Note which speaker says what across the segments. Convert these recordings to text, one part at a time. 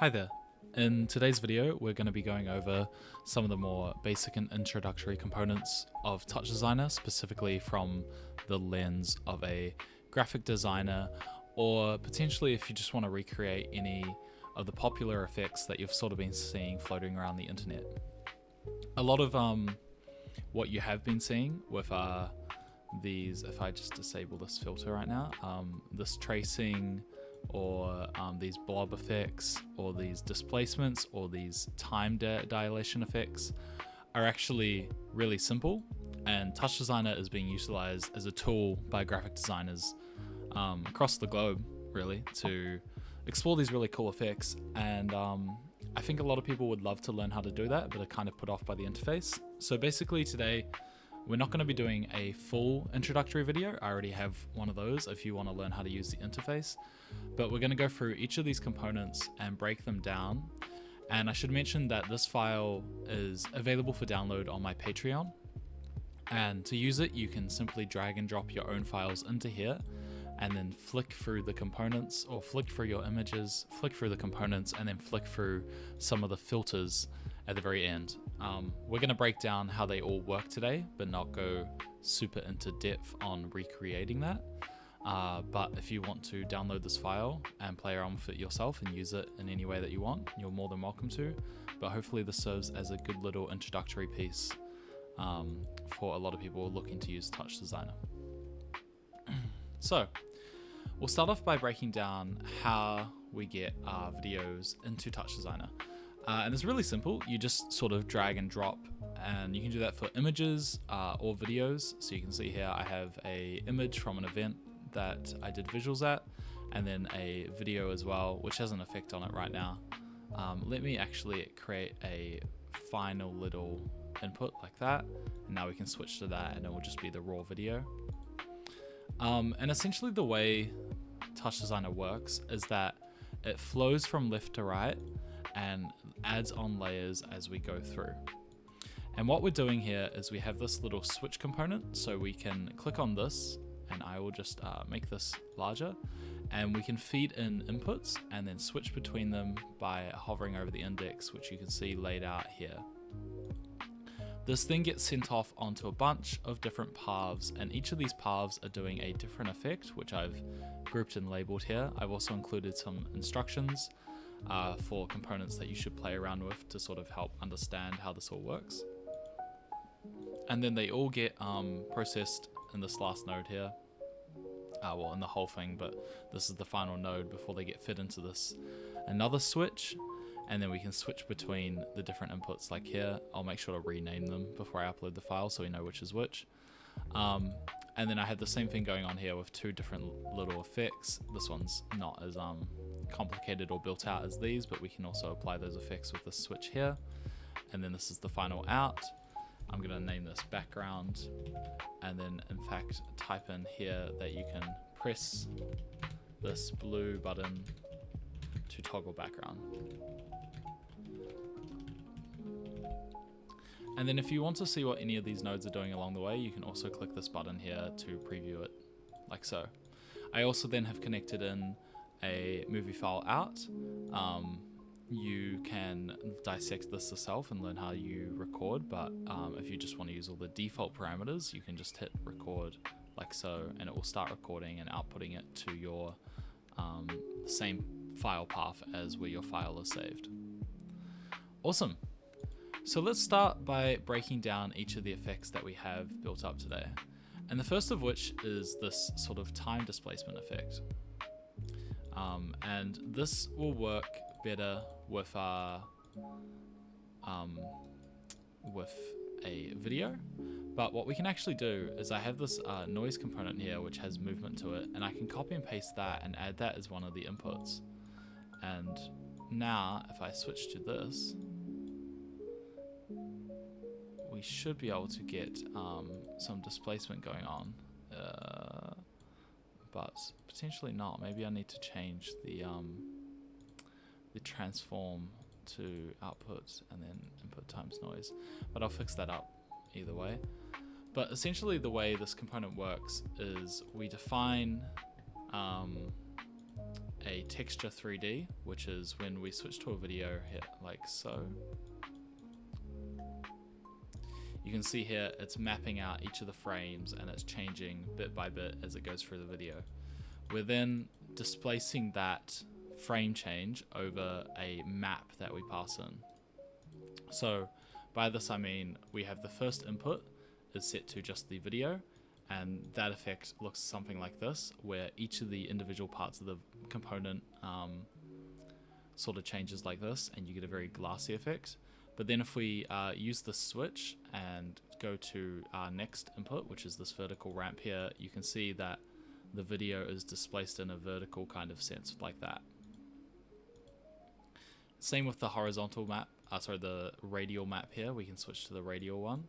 Speaker 1: Hi there. In today's video, we're going to be going over some of the more basic and introductory components of Touchdesigner, specifically from the lens of a graphic designer, or potentially if you just want to recreate any of the popular effects that you've sort of been seeing floating around the internet. A lot of what you have been seeing with these, if I just disable this filter right now, this tracing, or these blob effects, or these displacements, or these time dilation effects are actually really simple, and Touchdesigner is being utilized as a tool by graphic designers across the globe, really, to explore these really cool effects. And I think a lot of people would love to learn how to do that, but are kind of put off by the interface. So basically today, we're not going to be doing a full introductory video. I already have one of those if you want to learn how to use the interface. But we're going to go through each of these components and break them down. And I should mention that this file is available for download on my Patreon. And to use it, you can simply drag and drop your own files into here and then flick through the components, or flick through your images, flick through the components, and then flick through some of the filters at the very end. We're going to break down how they all work today, but not go super into depth on recreating that. But if you want to download this file and play around with it yourself and use it in any way that you want, you're more than welcome to. But hopefully this serves as a good little introductory piece for a lot of people looking to use Touchdesigner. So we'll start off by breaking down how we get our videos into Touchdesigner. And it's really simple. You just sort of drag and drop, and you can do that for images or videos. So you can see here I have a image from an event that I did visuals at, and then a video as well, which has an effect on it right now. Let me actually create a final little input like that, and now we can switch to that, and it will just be the raw video. And essentially the way Touchdesigner works is that it flows from left to right and adds on layers as we go through. And what we're doing here is we have this little switch component, so we can click on this, and I will just make this larger, and we can feed in inputs and then switch between them by hovering over the index, which you can see laid out here. This then gets sent off onto a bunch of different paths, and each of these paths are doing a different effect, which I've grouped and labeled here. I've also included some instructions for components that you should play around with to sort of help understand how this all works. And then they all get processed in this last node here. Well, in the whole thing, but this is the final node before they get fed into this another switch. And then we can switch between the different inputs like here. I'll make sure to rename them before I upload the file so we know which is which. And then I have the same thing going on here with two different little effects. This one's not as complicated or built out as these, but we can also apply those effects with this switch here. And then this is the final out. I'm going to name this background, and then in fact type in here that you can press this blue button to toggle background. And then if you want to see what any of these nodes are doing along the way, you can also click this button here to preview it, like so. I also then have connected in a movie file out. You can dissect this yourself and learn how you record, but if you just want to use all the default parameters, you can just hit record like so, and it will start recording and outputting it to your same file path as where your file is saved. Awesome. So let's start by breaking down each of the effects that we have built up today. And the first of which is this sort of time displacement effect. And this will work better with a video. But what we can actually do is I have this noise component here which has movement to it, and I can copy and paste that and add that as one of the inputs. And now if I switch to this, we should be able to get some displacement going on, but potentially not. Maybe I need to change the transform to output and then input times noise, but I'll fix that up either way. But essentially the way this component works is we define a texture 3D, which is when we switch to a video here, like so. You can see here it's mapping out each of the frames and it's changing bit by bit as it goes through the video. We're then displacing that frame change over a map that we pass in. So by this I mean we have the first input is set to just the video, and that effect looks something like this, where each of the individual parts of the component sort of changes like this, and you get a very glassy effect. But then if we use the switch and go to our next input, which is this vertical ramp here, you can see that the video is displaced in a vertical kind of sense like that. Same with the horizontal map, the radial map here. We can switch to the radial one,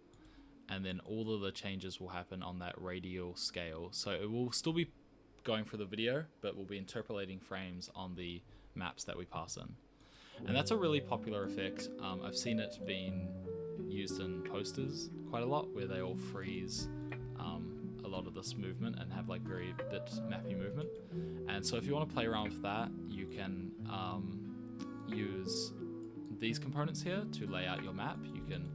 Speaker 1: and then all of the changes will happen on that radial scale. So it will still be going for the video, but we'll be interpolating frames on the maps that we pass in. And that's a really popular effect. I've seen it being used in posters quite a lot, where they all freeze a lot of this movement and have like very bit mappy movement. And so if you want to play around with that, you can use these components here to lay out your map. You can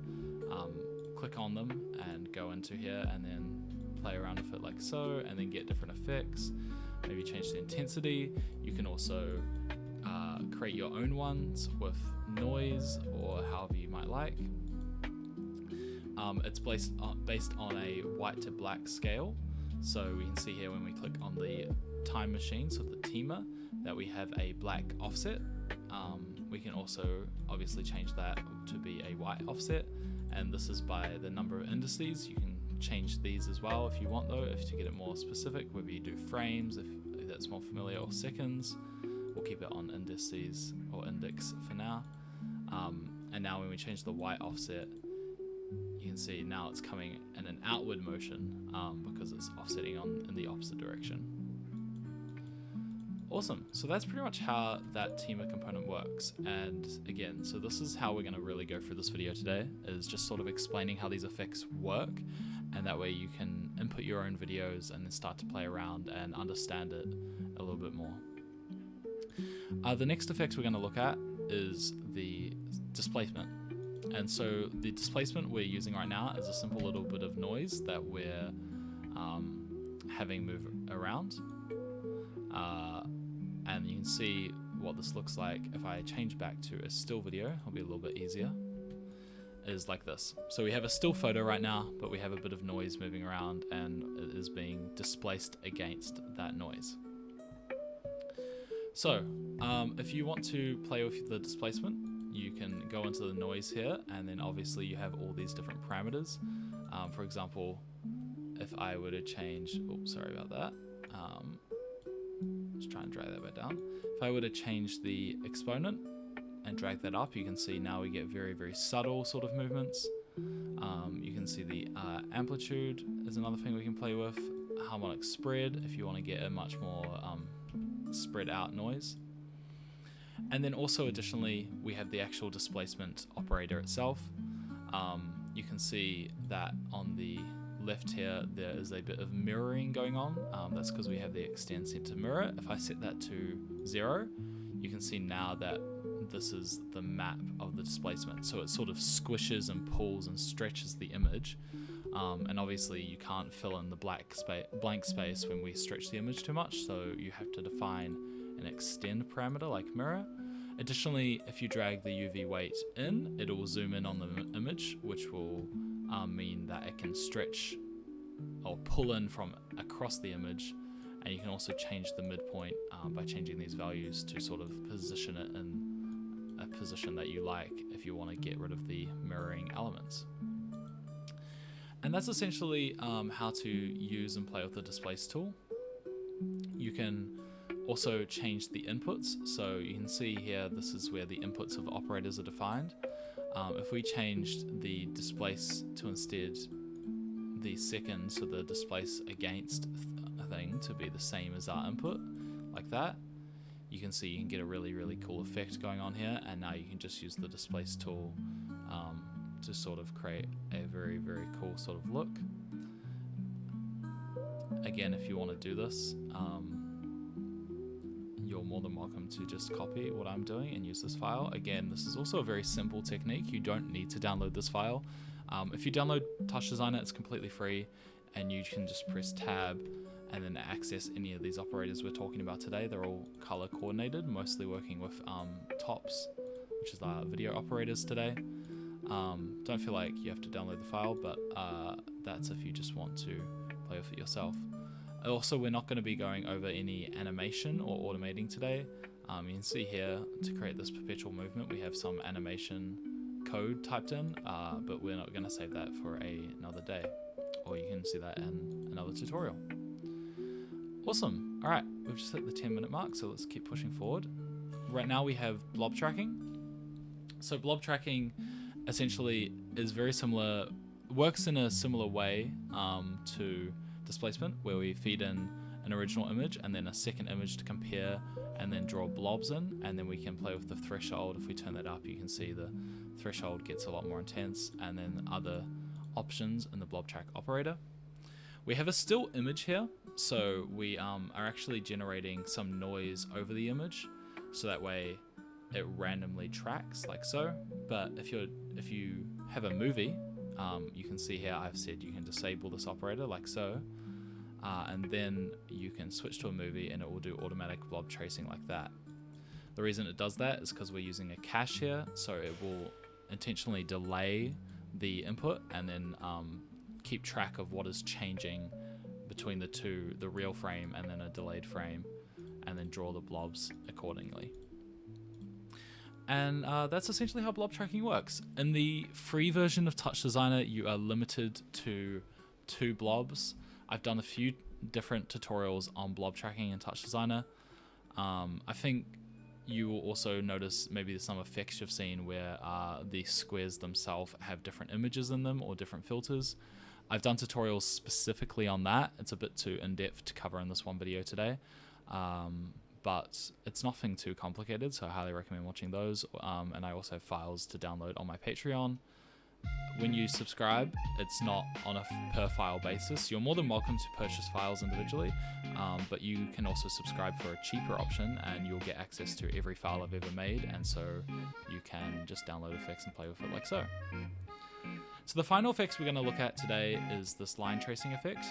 Speaker 1: click on them and go into here and then play around with it like so, and then get different effects. Maybe change the intensity. You can also create your own ones with noise or however you might like. It's based on a white to black scale. So we can see here when we click on the time machine, so the timer, that we have a black offset. We can also obviously change that to be a white offset, and this is by the number of indices. You can change these as well if you want, though, if to get it more specific, whether you do frames, if that's more familiar, or seconds. We'll keep it on indices or index for now. And now when we change the white offset, you can see now it's coming in an outward motion because it's offsetting in the opposite direction. Awesome, so that's pretty much how that timer component works. And again, so this is how we're going to really go through this video today, is just sort of explaining how these effects work, and that way you can input your own videos and then start to play around and understand it a little bit more. The next effect we're going to look at is the displacement. And so the displacement we're using right now is a simple little bit of noise that we're having move around. And you can see what this looks like if I change back to a still video. It'll be a little bit easier. Is like this. So we have a still photo right now, but we have a bit of noise moving around, and it is being displaced against that noise. So if you want to play with the displacement, you can go into the noise here, and then obviously you have all these different parameters. For example, if I were to change, oops, sorry about that. Just try and drag that back down. If I were to change the exponent and drag that up, you can see now we get very, very subtle sort of movements. You can see the amplitude is another thing we can play with. Harmonic spread, if you want to get a much more spread out noise. And then also additionally, we have the actual displacement operator itself. You can see that on the left here, there is a bit of mirroring going on. That's because we have the extend center mirror. If I set that to 0, you can see now that this is the map of the displacement. So it sort of squishes and pulls and stretches the image. And obviously you can't fill in the blank space when we stretch the image too much, so you have to define an extend parameter like mirror. Additionally, if you drag the UV weight in, it will zoom in on the image, which will mean that it can stretch or pull in from across the image. And you can also change the midpoint by changing these values to sort of position it in a position that you like if you want to get rid of the mirroring elements. And that's essentially how to use and play with the displace tool. You can also change the inputs. So you can see here, this is where the inputs of operators are defined. If we changed the displace to instead the second, so the displace against thing to be the same as our input, like that, you can see you can get a really, really cool effect going on here. And now you can just use the displace tool to sort of create a very, very cool sort of look. Again, if you want to do this, you're more than welcome to just copy what I'm doing and use this file. Again, this is also a very simple technique. You don't need to download this file. If you download Touchdesigner, it's completely free, and you can just press tab and then access any of these operators we're talking about today. They're all color coordinated, mostly working with tops, which is our video operators today. Don't feel like you have to download the file, but that's if you just want to play with it yourself. Also, we're not going to be going over any animation or automating today. You can see here, to create this perpetual movement, we have some animation code typed in, but we're not going to save that for another day, or you can see that in another tutorial. Awesome. All right, we've just hit the 10-minute mark, so let's keep pushing forward. Right now we have blob tracking. So blob tracking essentially is very similar, works in a similar way to displacement, where we feed in an original image and then a second image to compare and then draw blobs in, and then we can play with the threshold. If we turn that up, you can see the threshold gets a lot more intense, and then other options in the blob track operator. We have a still image here, so we are actually generating some noise over the image, so that way it randomly tracks like so. But if you have a movie, you can see here I've said you can disable this operator like so, and then you can switch to a movie and it will do automatic blob tracing like that. The reason it does that is because we're using a cache here, so it will intentionally delay the input and then keep track of what is changing between the two, the real frame and then a delayed frame, and then draw the blobs accordingly. And that's essentially how blob tracking works. In the free version of Touchdesigner, you are limited to 2 blobs. I've done a few different tutorials on blob tracking in Touchdesigner. I think you will also notice maybe some effects you've seen where the squares themselves have different images in them or different filters. I've done tutorials specifically on that. It's a bit too in-depth to cover in this one video today. But it's nothing too complicated, so I highly recommend watching those. And I also have files to download on my Patreon. When you subscribe, it's not on a per file basis. You're more than welcome to purchase files individually, but you can also subscribe for a cheaper option and you'll get access to every file I've ever made, and so you can just download effects and play with it like so. So the final effects we're going to look at today is this line tracing effect,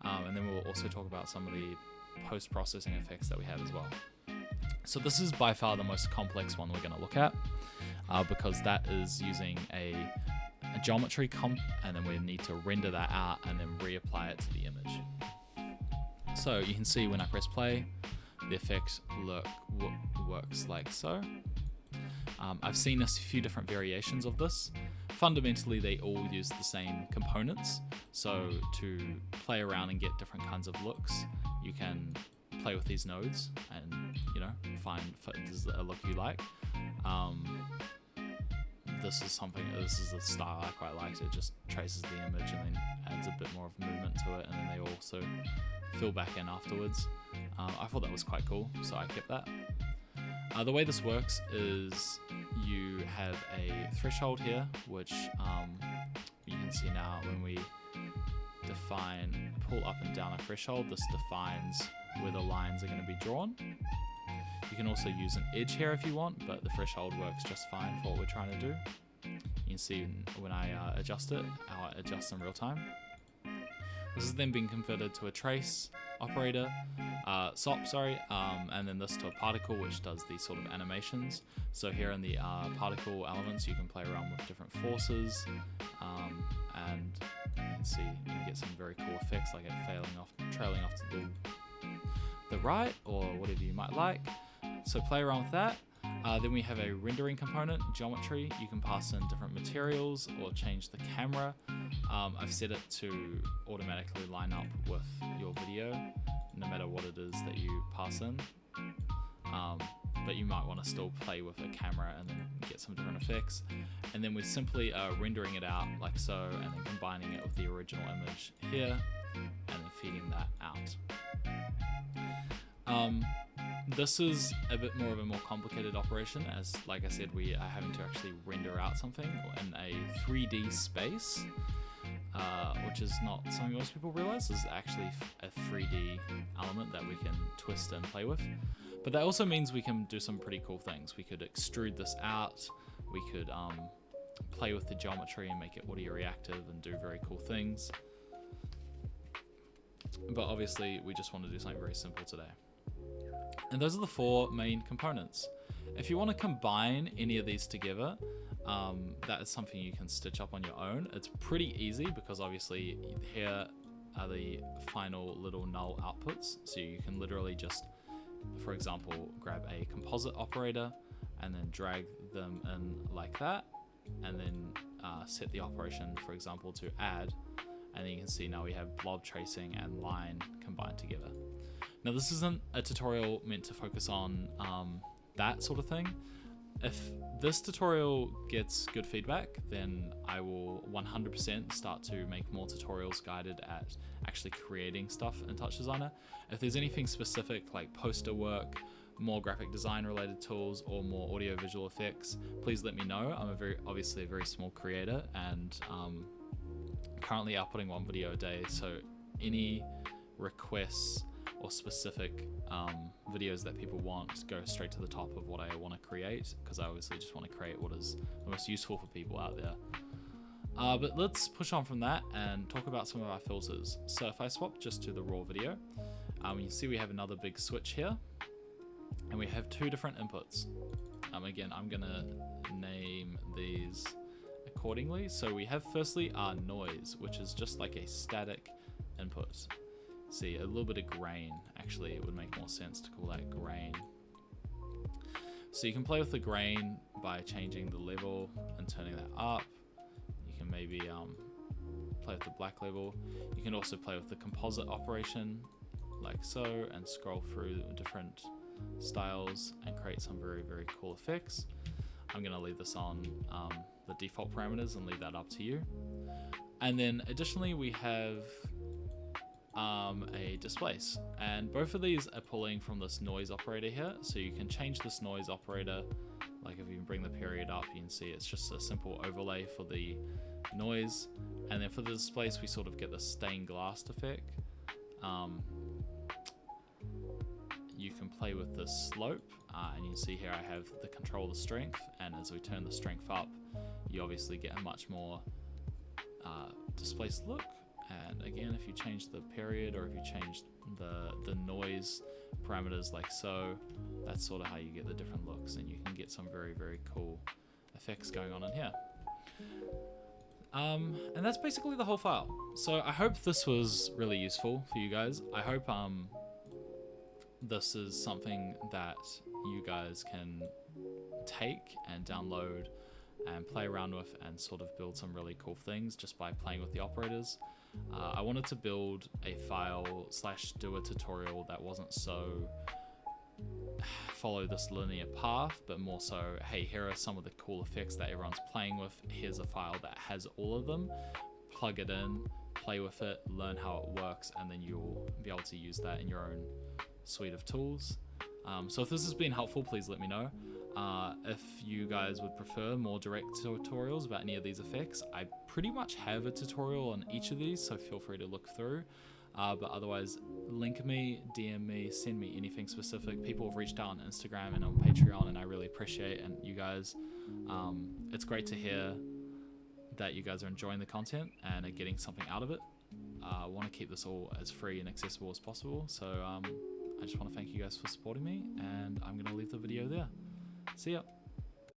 Speaker 1: and then we'll also talk about some of the post-processing effects that we have as well. So this is by far the most complex one we're going to look at, because that is using a geometry comp, and then we need to render that out and then reapply it to the image. So you can see when I press play, the effect works like so. I've seen a few different variations of this. Fundamentally, they all use the same components. So to play around and get different kinds of looks, you can play with these nodes and, you know, find a look you like. This is a style I quite liked. It just traces the image and then adds a bit more of movement to it, and then they also fill back in afterwards. I thought that was quite cool, so I kept that. The way this works is you have a threshold here, which you can see now when we pull up and down a threshold, this defines where the lines are going to be drawn. You can also use an edge here if you want, but the threshold works just fine for what we're trying to do. You can see when I adjust it, how it adjusts in real time. This is then being converted to a trace operator, and then this to a particle, which does these sort of animations. So here in the particle elements, you can play around with different forces, and you can see you can get some very cool effects, like it trailing off to the right, or whatever you might like. So play around with that. Then we have a rendering component, geometry. You can pass in different materials or change the camera. I've set it to automatically line up with your video, no matter what it is that you pass in. But you might want to still play with a camera and then get some different effects. And then we're simply rendering it out like so, and then combining it with the original image here, and then feeding that out. This is a bit more of a more complicated operation, as like I said, we are having to actually render out something in a 3D space, which is not something most people realize is actually a 3D element that we can twist and play with. But that also means we can do some pretty cool things. We could extrude this out. We could play with the geometry and make it audio reactive and do very cool things. But obviously we just want to do something very simple today. And those are the 4 main components. If you want to combine any of these together, that is something you can stitch up on your own. It's pretty easy because obviously here are the final little null outputs. So you can literally just, for example, grab a composite operator and then drag them in like that, and then set the operation, for example, to add, and then you can see now we have blob tracing and line combined together. Now this isn't a tutorial meant to focus on that sort of thing. If this tutorial gets good feedback, then I will 100% start to make more tutorials guided at actually creating stuff in Touchdesigner. If there's anything specific like poster work, more graphic design related tools, or more audiovisual effects, please let me know. I'm obviously a very small creator, and currently outputting 1 video a day, so any requests or specific videos that people want go straight to the top of what I want to create, because I obviously just want to create what is the most useful for people out there. But let's push on from that and talk about some of our filters. So if I swap just to the raw video, you can see we have another big switch here, and we have 2 different inputs. Again, I'm gonna name these accordingly. So we have firstly our noise, which is just like a static input. See, a little bit of grain. Actually, it would make more sense to call that grain. So you can play with the grain by changing the level and turning that up. You can maybe play with the black level. You can also play with the composite operation like so, and scroll through different styles and create some very, very cool effects. I'm gonna leave this on the default parameters and leave that up to you. And then additionally we have a displace, and both of these are pulling from this noise operator here. So you can change this noise operator, like if you bring the period up, you can see it's just a simple overlay for the noise. And then for the displace, we sort of get the stained glass effect. You can play with the slope, and you can see here I have the control the strength, and as we turn the strength up, you obviously get a much more displaced look. And again, if you change the period, or if you change the noise parameters like so, that's sort of how you get the different looks, and you can get some very, very cool effects going on in here. And that's basically the whole file. So I hope this was really useful for you guys. I hope this is something that you guys can take and download and play around with and sort of build some really cool things just by playing with the operators. I wanted to build a file / do a tutorial that wasn't so follow this linear path, but more so, hey, here are some of the cool effects that everyone's playing with. Here's a file that has all of them. Plug it in, play with it, learn how it works, and then you'll be able to use that in your own suite of tools. So if this has been helpful, please let me know. If you guys would prefer more direct tutorials about any of these effects, I pretty much have a tutorial on each of these, so feel free to look through. But otherwise, link me, DM me, send me anything specific. People have reached out on Instagram and on Patreon, and I really appreciate it. And you guys, it's great to hear that you guys are enjoying the content and are getting something out of it. I want to keep this all as free and accessible as possible. So I just want to thank you guys for supporting me, and I'm going to leave the video there. See ya.